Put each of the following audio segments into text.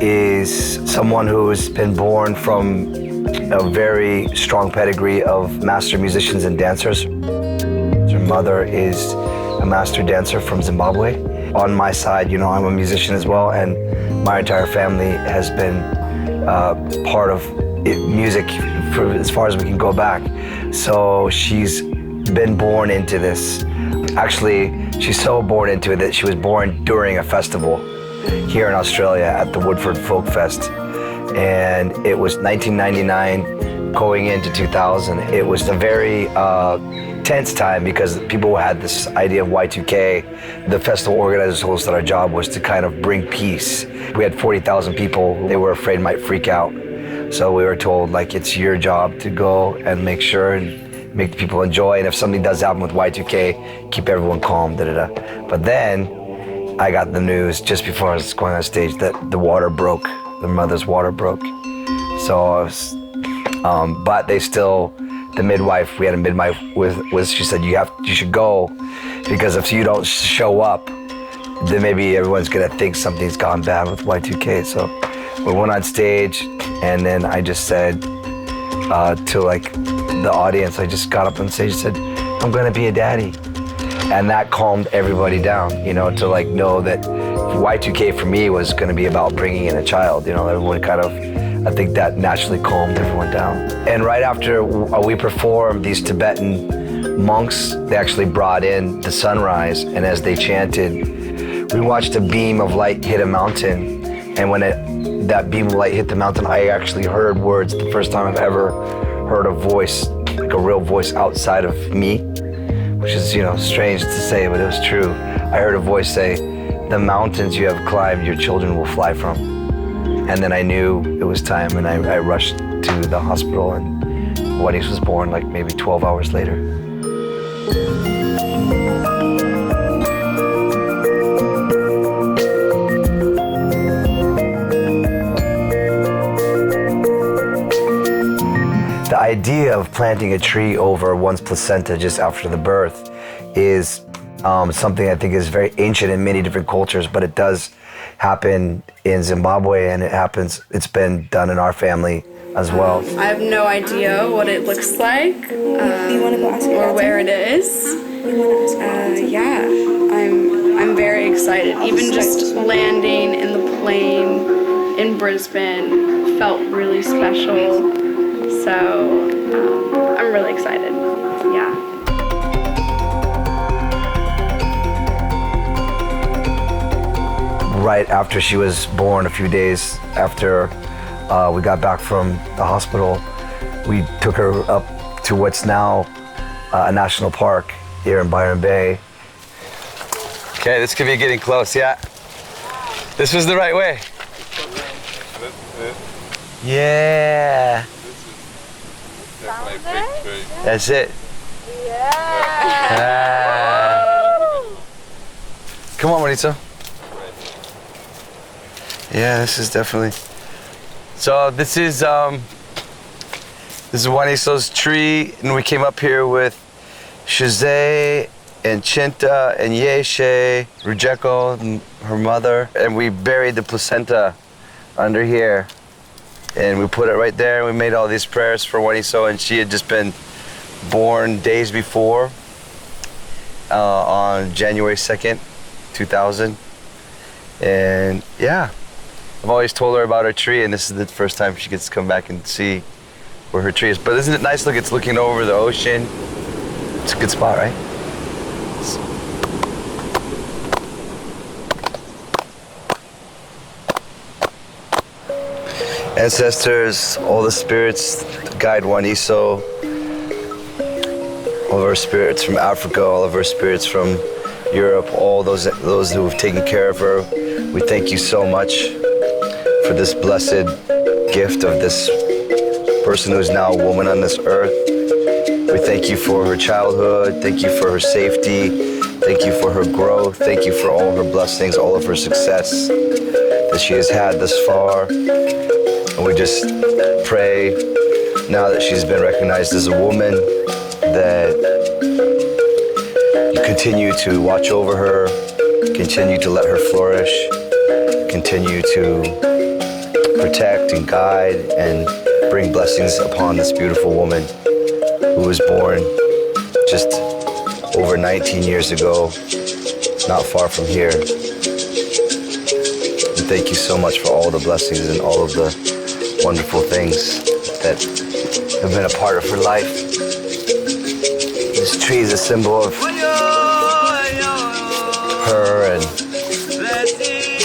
is someone who's been born from a very strong pedigree of master musicians and dancers. Her mother is a master dancer from Zimbabwe. On my side, you know, I'm a musician as well, and my entire family has been part of music for as far as we can go back. So she's been born into this. Actually, she's so born into it that she was born during a festival here in Australia at the Woodford Folk Fest. And it was 1999 going into 2000. It was a very tense time because people had this idea of Y2K. The festival organizers told us that our job was to kind of bring peace. We had 40,000 people they were afraid might freak out. So we were told, like, it's your job to go and make sure and make the people enjoy. And if something does happen with Y2K, keep everyone calm, da-da-da. But then I got the news just before I was going on stage that the water broke. The mother's water broke. So I was, but they still, the midwife, we had a midwife with she said, you should go, because if you don't show up, then maybe everyone's gonna think something's gone bad with Y2K. So we went on stage, and then I just said to like the audience, I just got up on stage and said, I'm gonna be a daddy. And that calmed everybody down, you know, to like know that Y2K for me was gonna be about bringing in a child. You know, everyone kind of, I think that naturally calmed everyone down. And right after we performed, these Tibetan monks, they actually brought in the sunrise, and as they chanted, we watched a beam of light hit a mountain. And when that beam of light hit the mountain, I actually heard words, the first time I've ever heard a voice, like a real voice outside of me, which is, you know, strange to say, but it was true. I heard a voice say, the mountains you have climbed, your children will fly from. And then I knew it was time, and I rushed to the hospital, and Wanisos was born like maybe 12 hours later. The idea of planting a tree over one's placenta just after the birth is something I think is very ancient in many different cultures, but it does happen in Zimbabwe, and it's been done in our family as well. I have no idea what it looks like or where it is. Yeah, I'm very excited. Even just landing in the plane in Brisbane felt really special. So I'm really excited. Yeah. Right after she was born, a few days after we got back from the hospital, we took her up to what's now a national park here in Byron Bay. Okay, this could be getting close, yeah. This was the right way. Yeah. That's it. Yeah. Come on, Wanisos. Yeah, this is definitely. So this is Wanisos Tree, and we came up here with Shazay and Chinta and Yeshe, Rujeko, and her mother, and we buried the placenta under here. And we put it right there, and we made all these prayers for Wanisos, and she had just been born days before, on January 2nd, 2000. And yeah, I've always told her about her tree, and this is the first time she gets to come back and see where her tree is. But isn't it nice? Look, it's looking over the ocean. It's a good spot, right? Ancestors, all the spirits guide Wanisos, all of our spirits from Africa, all of our spirits from Europe, all those who have taken care of her. We thank you so much for this blessed gift of this person who is now a woman on this earth. We thank you for her childhood, thank you for her safety, thank you for her growth, thank you for all her blessings, all of her success that she has had thus far. And we just pray, now that she's been recognized as a woman, that you continue to watch over her, continue to let her flourish, continue to protect and guide and bring blessings upon this beautiful woman who was born just over 19 years ago, not far from here. And thank you so much for all the blessings and all of the wonderful things that have been a part of her life. This tree is a symbol of her, and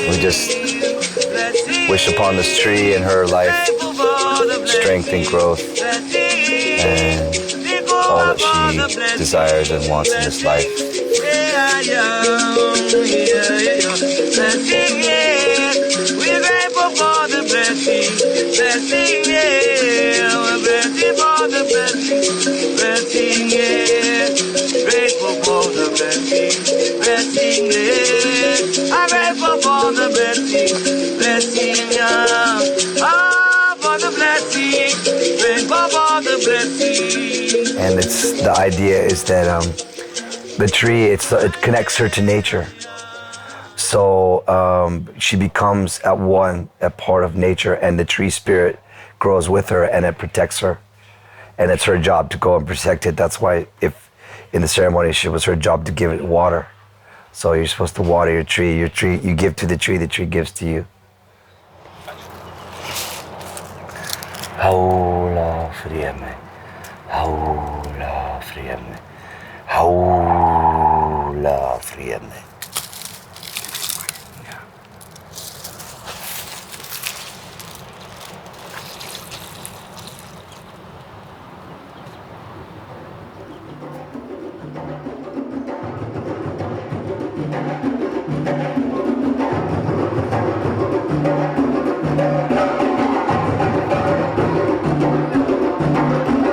we just wish upon this tree and her life strength and growth and all that she desires and wants in this life. We're grateful for the blessing, yeah. We're grateful for the blessing, yeah. Grateful for the blessing, yeah. I'm grateful for the blessing, yeah. Oh, for the blessing, grateful for the blessing. And the idea is that the tree, it connects her to nature. So she becomes a part of nature, and the tree spirit grows with her and it protects her. And it's her job to go and protect it. That's why if in the ceremony, it was her job to give it water. So you're supposed to water your tree, you give to the tree gives to you. Haula friemme, haula friemme, haula friemme.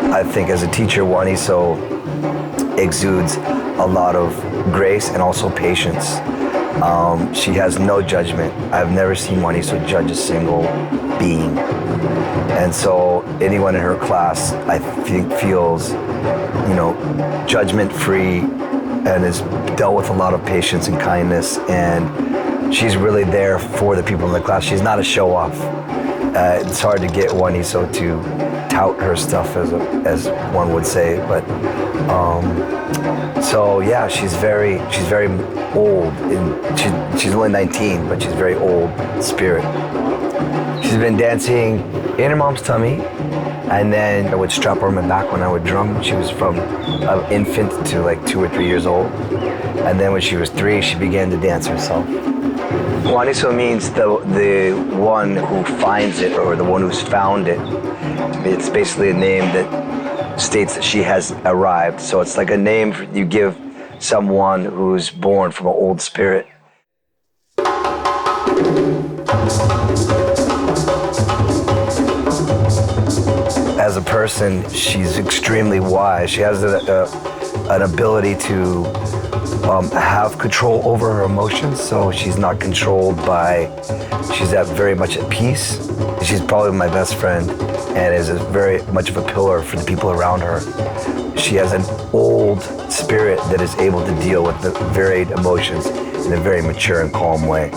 I think as a teacher, Waniso exudes a lot of grace and also patience. She has no judgment. I've never seen Waniso judge a single being. And so anyone in her class, I think, feels, judgment-free and has dealt with a lot of patience and kindness. And she's really there for the people in the class. She's not a show-off. It's hard to get Waniso to tout her stuff, as one would say, but so yeah, she's very old. She's only 19, but she's very old spirit. She's been dancing in her mom's tummy, and then I would strap her on my back when I would drum. She was from an infant to like 2 or 3 years old, and then when she was 3, she began to dance herself. Waniso means the one who finds it, or the one who's found it. It's basically a name that states that she has arrived. So it's like a name you give someone who's born from an old spirit. As a person, she's extremely wise. She has an ability to have control over her emotions, so she's not controlled she's very much at peace. She's probably my best friend and is very much of a pillar for the people around her. She has an old spirit that is able to deal with the varied emotions in a very mature and calm way.